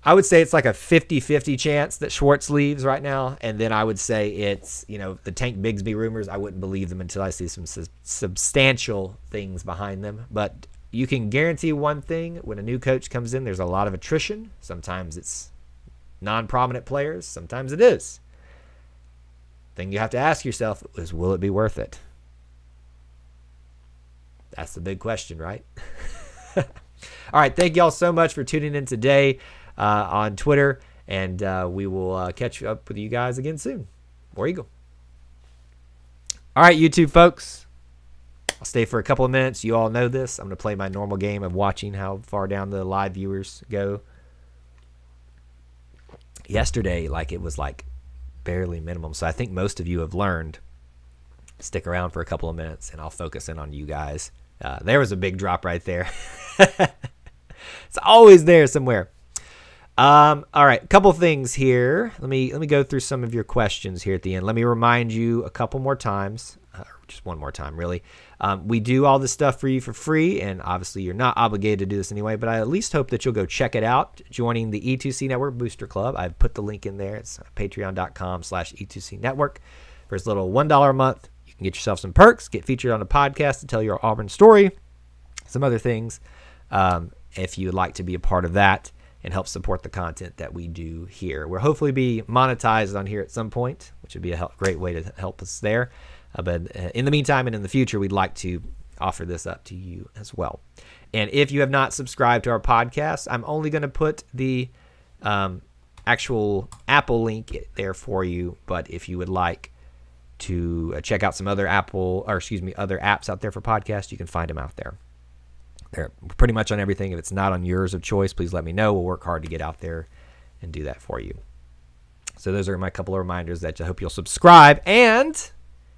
I would say it's like a 50-50 chance that Schwartz leaves right now. And then I would say it's, the Tank Bigsby rumors, I wouldn't believe them until I see some substantial things behind them. But you can guarantee one thing. When a new coach comes in, there's a lot of attrition. Sometimes it's non-prominent players. Sometimes it is. Thing you have to ask yourself is, will it be worth it? That's the big question, right? All right. Thank you all so much for tuning in today on Twitter, and we will catch up with you guys again soon. War Eagle. All right, YouTube folks. I'll stay for a couple of minutes. You all know this. I'm going to play my normal game of watching how far down the live viewers go. Yesterday, it was barely minimum. So I think most of you have learned. Stick around for a couple of minutes and I'll focus in on you guys. There was a big drop right there. It's always there somewhere. All right, a couple things here. Let me go through some of your questions here at the end. Let me remind you a couple more times, just one more time really. We do all this stuff for you for free, and obviously you're not obligated to do this anyway, but I at least hope that you'll go check it out, joining the E2C Network Booster Club. I've put the link in there. It's patreon.com/E2C Network. For as little $1 a month, you can get yourself some perks, get featured on a podcast to tell your Auburn story, some other things, if you would like to be a part of that and help support the content that we do here. We'll hopefully be monetized on here at some point, which would be a great way to help us there. But in the meantime and in the future, we'd like to offer this up to you as well. And if you have not subscribed to our podcast, I'm only going to put the actual Apple link there for you. But if you would like to check out some other other apps out there for podcasts, you can find them out there. They're pretty much on everything. If it's not on yours of choice, please let me know. We'll work hard to get out there and do that for you. So those are my couple of reminders that I hope you'll subscribe. And if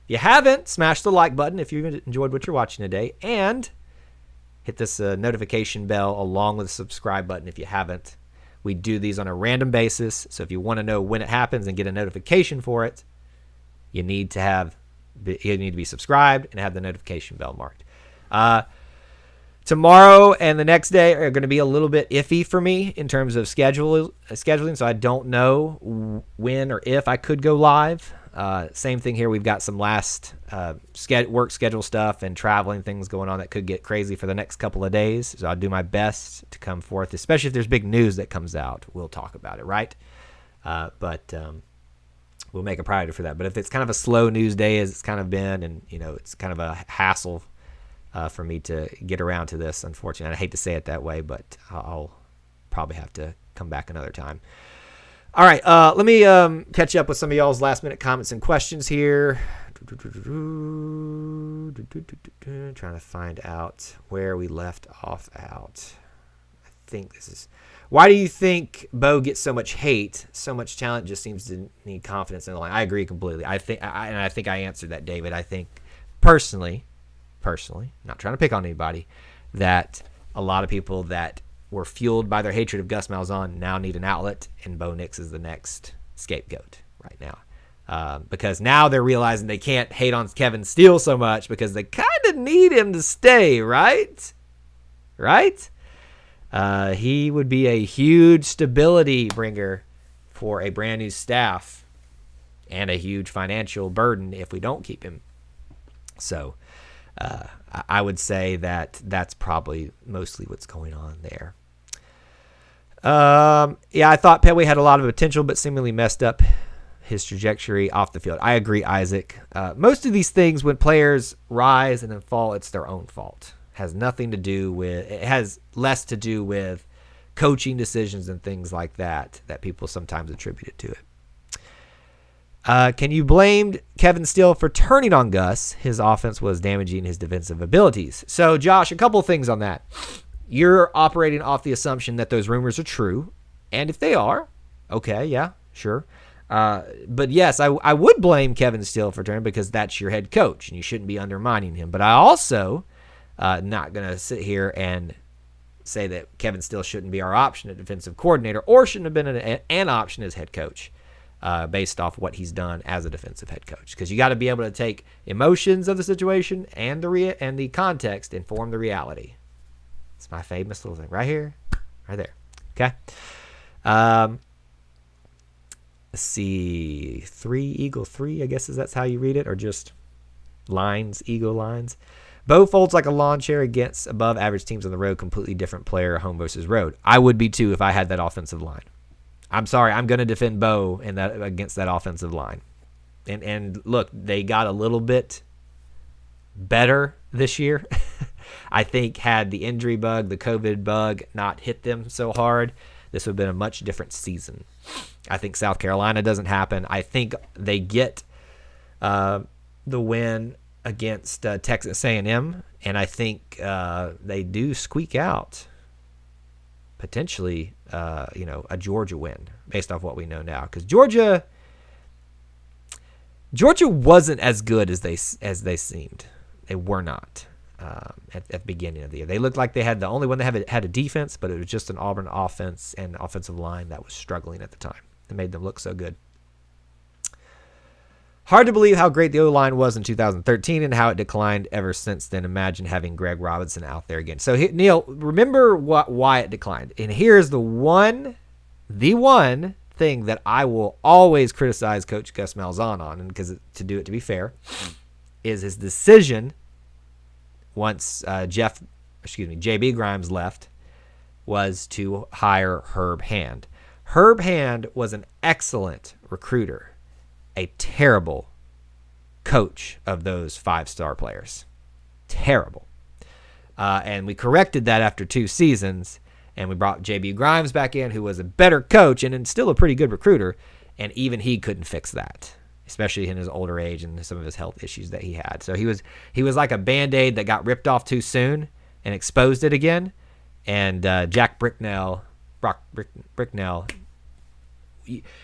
you haven't, smash the like button if you enjoyed what you're watching today. And hit this notification bell along with the subscribe button if you haven't. We do these on a random basis. So if you want to know when it happens and get a notification for it, you need to be subscribed and have the notification bell marked. Tomorrow and the next day are going to be a little bit iffy for me in terms of scheduling, so I don't know when or if I could go live. Same thing here. We've got some last work schedule stuff and traveling things going on that could get crazy for the next couple of days. So I'll do my best to come forth, especially if there's big news that comes out. We'll talk about it, right? But we'll make a priority for that. But if it's kind of a slow news day as it's kind of been, and it's kind of a hassle for me to get around to this, unfortunately. I hate to say it that way, but I'll probably have to come back another time. All right, let me catch up with some of y'all's last-minute comments and questions here. Trying to find out where we left off out. I think this is... Why do you think Bo gets so much hate? So much talent just seems to need confidence in the line. I agree completely. I think I answered that, David. I think personally, not trying to pick on anybody, that a lot of people that were fueled by their hatred of Gus Malzahn now need an outlet, and Bo Nix is the next scapegoat right now. Because now they're realizing they can't hate on Kevin Steele so much because they kind of need him to stay, right? Right? He would be a huge stability bringer for a brand new staff and a huge financial burden if we don't keep him. So I would say that that's probably mostly what's going on there. Yeah, I thought Pettway had a lot of potential, but seemingly messed up his trajectory off the field. I agree, Isaac. Most of these things, when players rise and then fall, it's their own fault. Has nothing to do with, it has less to do with coaching decisions and things like that people sometimes attribute it to it. Can you blame Kevin Steele for turning on Gus? His offense was damaging his defensive abilities. So, Josh, a couple of things on that. You're operating off the assumption that those rumors are true. And if they are, okay, yeah, sure. But yes, I would blame Kevin Steele for turning because that's your head coach and you shouldn't be undermining him. But I also not going to sit here and say that Kevin Steele shouldn't be our option at defensive coordinator or shouldn't have been an option as head coach based off what he's done as a defensive head coach. Because you got to be able to take emotions of the situation and the context and form the reality. It's my famous little thing right here, right there. Okay. Let's see. Eagle 3, I guess that's how you read it, or just lines, eagle lines. Bo folds like a lawn chair against above average teams on the road. Completely different player, home versus road. I would be too if I had that offensive line. I'm sorry, I'm going to defend Bo in that against that offensive line. And look, they got a little bit better this year. I think had the injury bug, the COVID bug not hit them so hard, this would have been a much different season. I think South Carolina doesn't happen. I think they get the win against Texas A&M, and I think they do squeak out potentially a Georgia win based off what we know now, because Georgia wasn't as good as they seemed. They were not at the beginning of the year. They looked like they had the only one that had a defense, but it was just an Auburn offense and offensive line that was struggling at the time. It made them look so good. Hard to believe how great the O-line was in 2013 and how it declined ever since then. Imagine having Greg Robinson out there again. So, Neil, remember why it declined. And here's the one thing that I will always criticize Coach Gus Malzahn on, and because to be fair, is his decision once JB Grimes left was to hire Herb Hand. Herb Hand was an excellent recruiter, a terrible coach of those 5-star players. Terrible. And we corrected that after 2 seasons, and we brought JB Grimes back in, who was a better coach and still a pretty good recruiter, and even he couldn't fix that, especially in his older age and some of his health issues that he had. So he was like a Band-Aid that got ripped off too soon and exposed it again. And Jack Bricknell,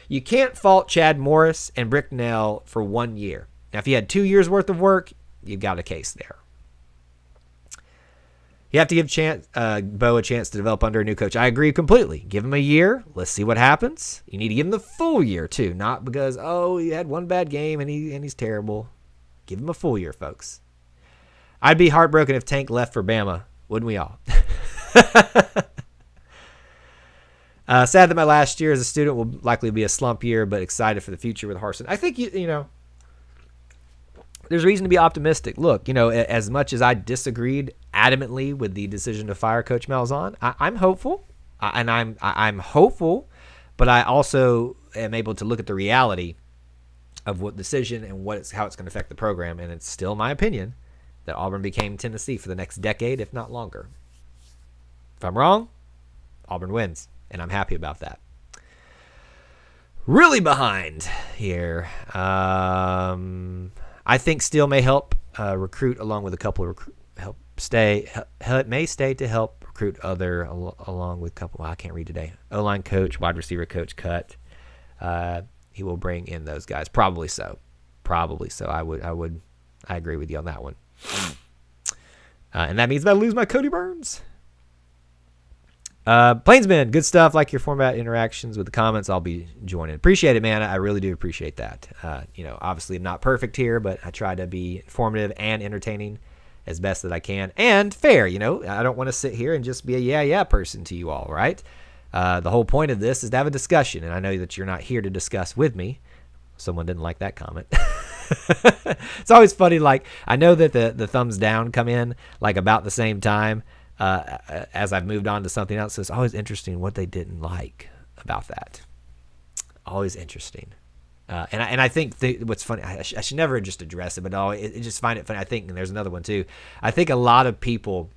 you can't fault Chad Morris and Bricknell for 1 year. Now, if you had 2 years worth of work, you've got a case there. You have to give Bo a chance to develop under a new coach. I agree completely. Give him a year. Let's see what happens. You need to give him the full year too, not because he had one bad game and he's terrible. Give him a full year, folks. I'd be heartbroken if Tank left for Bama, wouldn't we all? Sad that my last year as a student will likely be a slump year, but excited for the future with Harsin. I think you know there's reason to be optimistic. Look, as much as I disagreed adamantly with the decision to fire Coach Malzahn, I'm hopeful, I'm hopeful, but I also am able to look at the reality of what decision and how it's going to affect the program, and it's still my opinion that Auburn became Tennessee for the next decade, if not longer. If I'm wrong, Auburn wins, and I'm happy about that. Really behind here. I think Steele may help recruit along with a couple of may stay to help recruit other along with a couple. Well, I can't read today. O-line coach, wide receiver coach cut. He will bring in those guys. Probably so. I agree with you on that one. And that means I lose my Cody Burns. Plainsman, good stuff. Like your format interactions with the comments. I'll be joining. Appreciate it, man. I really do appreciate that. Obviously I'm not perfect here, but I try to be informative and entertaining as best that I can and fair. I don't want to sit here and just be a yeah person to you all, right? The whole point of this is to have a discussion, and I know that you're not here to discuss with me. Someone didn't like that comment. It's always funny. Like, I know that the thumbs down come in like about the same time as I've moved on to something else. So it's always interesting what they didn't like about that. Always interesting. And I think what's funny, I should never just address it, but I just find it funny. I think, and there's another one too. I think a lot of people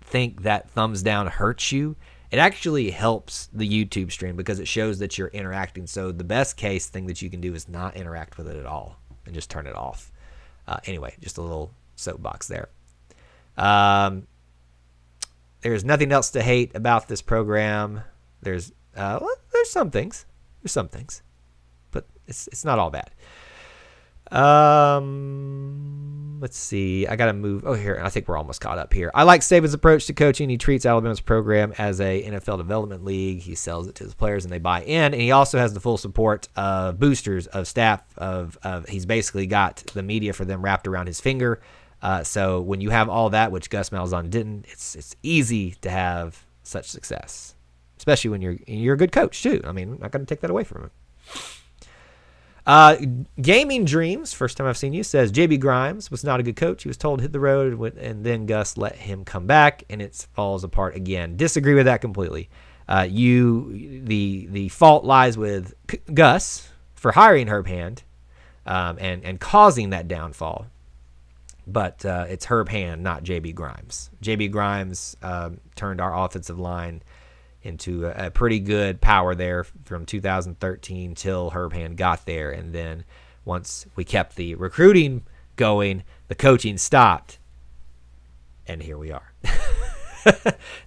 think that thumbs down hurts you. It actually helps the YouTube stream because it shows that you're interacting. So the best case thing that you can do is not interact with it at all and just turn it off. Anyway, just a little soapbox there. There's nothing else to hate about this program. There's some things. But it's not all bad. Let's see. I got to move. Oh, here. I think we're almost caught up here. I like Saban's approach to coaching. He treats Alabama's program as a NFL development league. He sells it to his players and they buy in. And he also has the full support of boosters, of staff, he's basically got the media for them wrapped around his finger. So when you have all that, which Gus Malzahn didn't, it's easy to have such success, especially when you're a good coach too. I mean, I'm not going to take that away from him. Gaming Dreams, first time I've seen you, says JB Grimes was not a good coach. He was told to hit the road, and then Gus let him come back, and it falls apart again. Disagree with that completely. The fault lies with Gus for hiring Herb Hand and causing that downfall. But it's Herb Hand, not JB Grimes. JB Grimes turned our offensive line into a pretty good power there from 2013 till Herb Hand got there. And then once we kept the recruiting going, the coaching stopped. And here we are.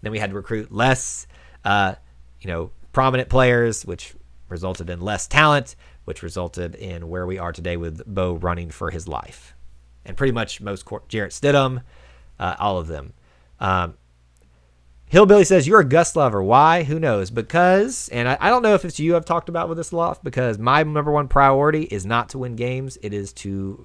Then we had to recruit less, prominent players, which resulted in less talent, which resulted in where we are today with Bo running for his life. And pretty much Jarrett Stidham, all of them. Hillbilly says, you're a Gus lover. Why? Who knows? Because, and I don't know if it's you I've talked about with this a lot, because my number one priority is not to win games. It is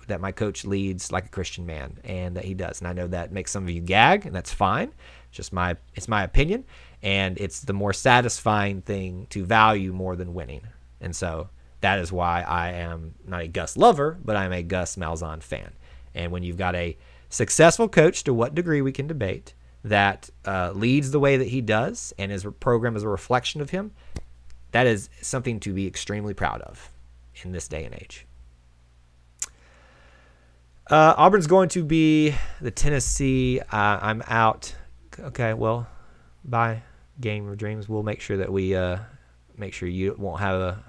that my coach leads like a Christian man, and that he does. And I know that makes some of you gag, and that's fine. It's my opinion, and it's the more satisfying thing to value more than winning. And so that is why I am not a Gus lover, but I'm a Gus Malzahn fan. And when you've got a successful coach, to what degree we can debate, that leads the way that he does, and his program is a reflection of him, that is something to be extremely proud of in this day and age. Auburn's going to be the Tennessee. I'm out. Okay, well, bye, Game of Dreams. We'll make sure that we make sure you won't have a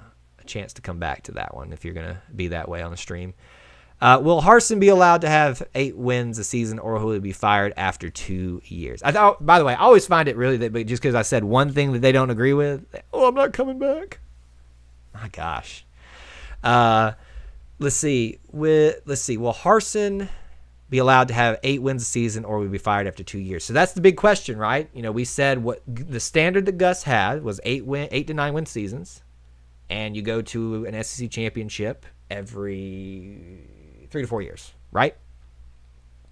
chance to come back to that one if you're going to be that way on the stream. Will Harsin be allowed to have 8 wins a season, or will he be fired after 2 years? I thought, by the way, I always find it really that just because I said one thing that they don't agree with, I'm not coming back. My gosh. Let's see. Will Harsin be allowed to have 8 wins a season, or will he be fired after 2 years? So that's the big question, right? We said what the standard that Gus had was 8 to 9 win seasons, and you go to an SEC championship every 3 to 4 years, right?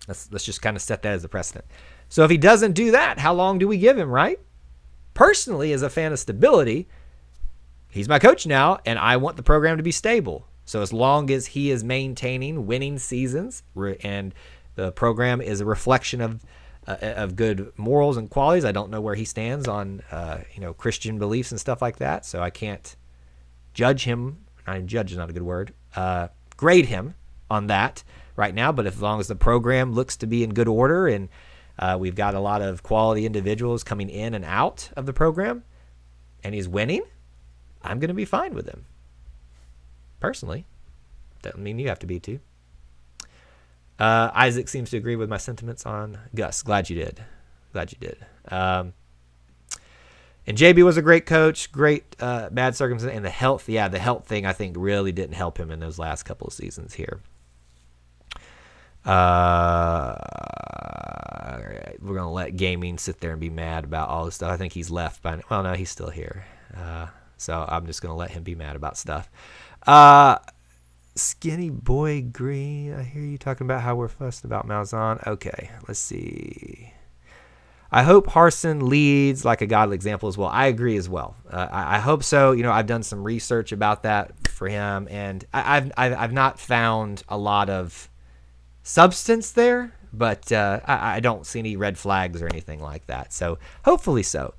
Let's just kind of set that as a precedent. So if he doesn't do that, how long do we give him, right? Personally, as a fan of stability, he's my coach now, and I want the program to be stable. So as long as he is maintaining winning seasons and the program is a reflection of good morals and qualities, I don't know where he stands on Christian beliefs and stuff like that. So I can't judge him. Judge is not a good word. Grade him on that right now. But as long as the program looks to be in good order and we've got a lot of quality individuals coming in and out of the program, and he's winning, I'm going to be fine with him. Personally. Doesn't mean you have to be too. Isaac seems to agree with my sentiments on Gus. Glad you did. And JB was a great coach, great bad circumstance, and the health thing I think really didn't help him in those last couple of seasons here. We're going to let gaming sit there and be mad about all this stuff. I think he's left by now. Well, no, he's still here. So I'm just going to let him be mad about stuff. Skinny Boy Green, I hear you talking about how we're fussed about Malzahn. Okay, let's see. I hope Harsin leads like a godly example as well. I agree as well. I hope so. I've done some research about that for him, and I've not found a lot of substance there, but I don't see any red flags or anything like that. So hopefully so.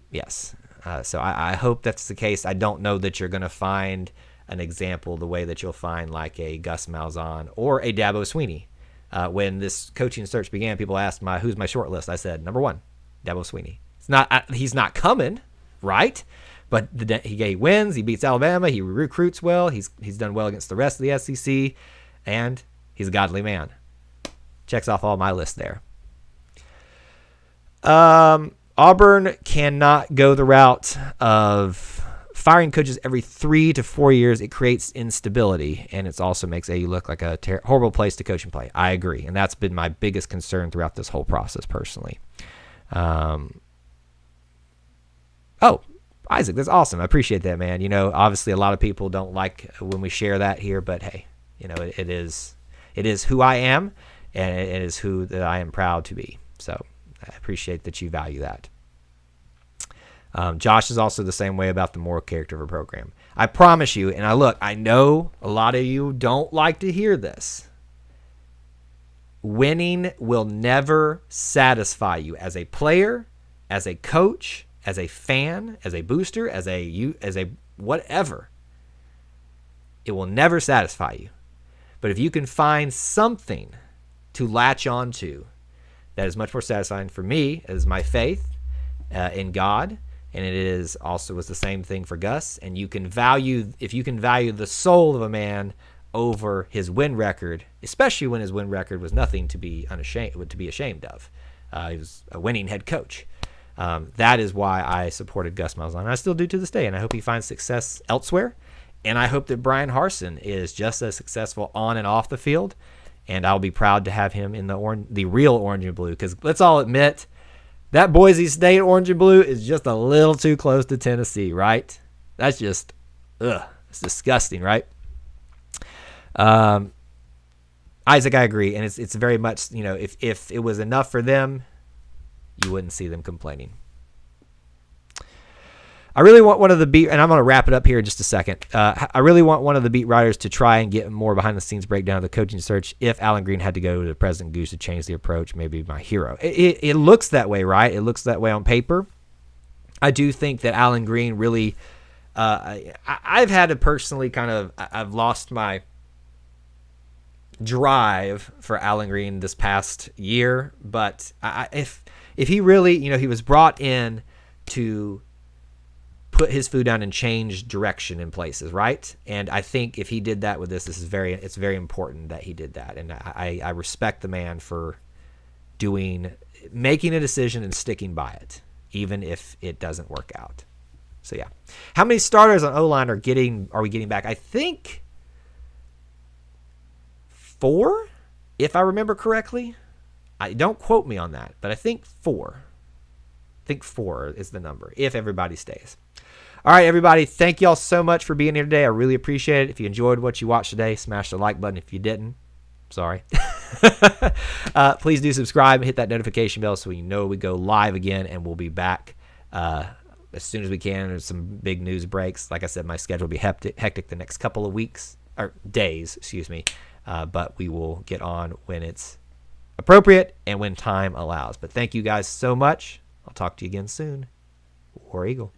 Yes. So I hope that's the case. I don't know that you're going to find an example the way that you'll find like a Gus Malzahn or a Dabo Swinney. When this coaching search began, people asked who's my short list. I said, number 1, Dabo Swinney. He's not coming, right? But he wins, he beats Alabama, he recruits well, he's done well against the rest of the SEC, and he's a godly man. Checks off all my list there. Auburn cannot go the route of firing coaches every 3 to 4 years. It creates instability, and it also makes AU look like a horrible place to coach and play. I agree, and that's been my biggest concern throughout this whole process personally. Isaac, that's awesome. I appreciate that, man. Obviously a lot of people don't like when we share that here, but hey, it is who I am, and it is who that I am proud to be. So I appreciate that you value that. Josh is also the same way about the moral character of a program. I promise you, and I know a lot of you don't like to hear this. Winning will never satisfy you as a player, as a coach, as a fan, as a booster, as a whatever. It will never satisfy you. But if you can find something to latch onto that is much more satisfying for me as my faith in God, and it was the same thing for Gus, and if you can value the soul of a man over his win record, especially when his win record was nothing to be ashamed of. He was a winning head coach. That is why I supported Gus Malzahn. I still do to this day, and I hope he finds success elsewhere. And I hope that Brian Harsin is just as successful on and off the field. And I'll be proud to have him in the real orange and blue. Because let's all admit, that Boise State orange and blue is just a little too close to Tennessee, right? That's just, it's disgusting, right? Isaac, I agree. And it's very much, if it was enough for them, you wouldn't see them complaining. I really want one of the beat, and I'm going to wrap it up here in just a second. I really want one of the beat writers to try and get more behind-the-scenes breakdown of the coaching search. If Alan Green had to go to President Goose to change the approach, maybe my hero. It looks that way, right? It looks that way on paper. I do think that Alan Green really I've had to personally I've lost my drive for Alan Green this past year. But if he really, he was brought in to put his food down and change direction in places, right? And I think if he did that with this, it's very important that he did that. And I respect the man for making a decision and sticking by it, even if it doesn't work out. So yeah. How many starters on O-line are we getting back? I think 4, if I remember correctly. Don't quote me on that, but I think 4. I think 4 is the number, if everybody stays. All right, everybody, thank y'all so much for being here today. I really appreciate it. If you enjoyed what you watched today, smash the like button. If you didn't, sorry. Please do subscribe and hit that notification bell so you know we go live again, and we'll be back as soon as we can. There's some big news breaks. Like I said, my schedule will be hectic the next couple of weeks, or days, excuse me. But we will get on when it's appropriate and when time allows. But thank you guys so much. I'll talk to you again soon. War Eagle.